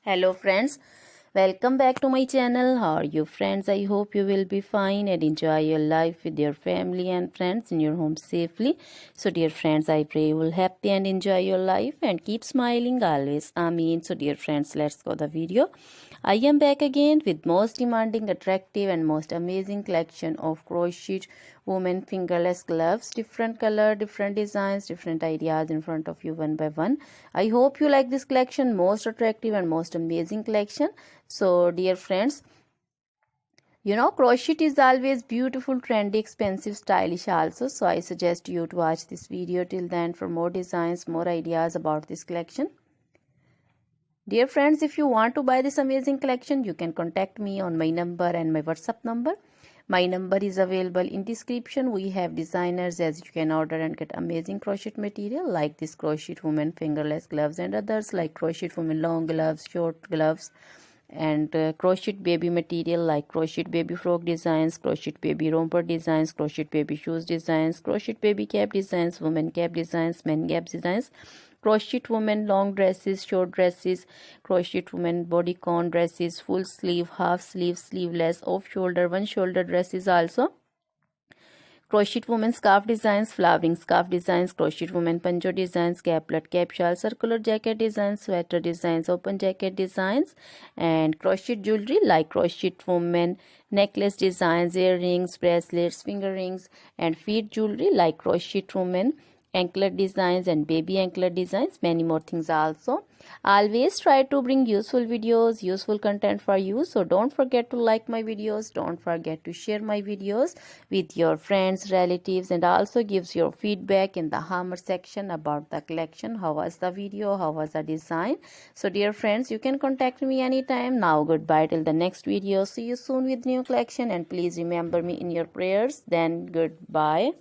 Hello friends, welcome back to my channel. How are you friends? I hope you will be fine and enjoy your life with your family and friends in your home safely. So dear friends, I pray you will happy and enjoy your life and keep smiling always. Amen. So dear friends, let's go the video. I am back again with most demanding, attractive and most amazing collection of crochet women fingerless gloves. Different color, different designs, different ideas in front of you one by one. I hope you like this collection, most attractive and most amazing collection. So dear friends, crochet is always beautiful, trendy, expensive, stylish also. So I suggest you to watch this video till then for more designs, more ideas about this collection. Dear friends, if you want to buy this amazing collection, you can contact me on my number and my WhatsApp number. My number is available in description. We have designers as you can order and get amazing crochet material like this crochet woman fingerless gloves and others like crochet woman long gloves, short gloves, and crochet baby material like crochet baby frock designs, crochet baby romper designs, crochet baby shoes designs, crochet baby cap designs, women cap designs, men cap designs, crochet women long dresses, short dresses, crochet women bodycon dresses, full sleeve, half sleeve, sleeveless, off shoulder, one shoulder dresses also. Crochet women scarf designs, flowering scarf designs, crochet women panjo designs, caplet, cap shawl, circular jacket designs, sweater designs, open jacket designs, and crochet jewelry like crochet women necklace designs, earrings, bracelets, finger rings, and feet jewelry like crochet women anklet designs and baby anklet designs, many more things also. Always try to bring useful videos, useful content for you. So don't forget to like my videos, don't forget to share my videos with your friends, relatives, and also gives your feedback in the hammer section about the collection. How was the video? How was the design? So dear friends, you can contact me anytime. Now goodbye till the next video. See you soon with new collection and please remember me in your prayers. Then goodbye.